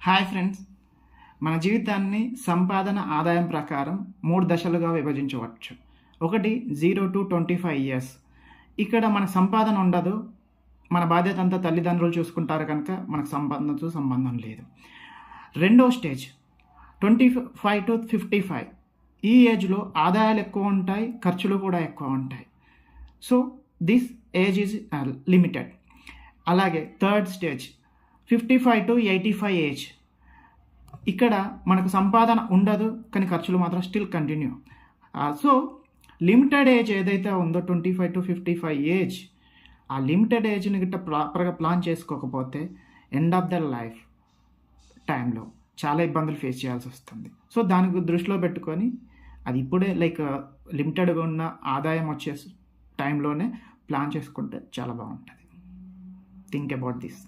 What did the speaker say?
Hi friends, మన జీవితాన్ని సంపాదన ఆదాయం ప్రకారం 3 దశలుగా విభజించవచ్చు. ఒకటి 0 to 25 ఇయర్స్. ఇక్కడ మన సంపాదన ఉండదు. మన బాధ్యత అంతా తల్లిదండ్రులు చూసుకుంటారు కనుక మనకు సంపాదనతో సంబంధం లేదు. రెండో స్టేజ్ 25 to 55. ఈ ఏజ్లో ఆదాయాలు ఎక్కువ ఉంటాయి, ఖర్చులు కూడా ఎక్కువ ఉంటాయి. So this age is limited. అలాగే థర్డ్ స్టేజ్ 55 to 85 ఏజ్. ఇక్కడ మనకు సంపాదన ఉండదు, కానీ ఖర్చులు మాత్రం still continue. So limited age ఏదైతే ఉందో 25 to 55 ఏజ్, ఆ లిమిటెడ్ ఏజ్ని గిట్ట ప్రాపర్గా ప్లాన్ చేసుకోకపోతే ఎండ్ ఆఫ్ ద లైఫ్ టైంలో చాలా ఇబ్బందులు ఫేస్ చేయాల్సి వస్తుంది. సో దానికి దృష్టిలో పెట్టుకొని అది ఇప్పుడే లిమిటెడ్గా ఉన్న ఆదాయం వచ్చే టైంలోనే ప్లాన్ చేసుకుంటే చాలా బాగుంటుంది. Think about this.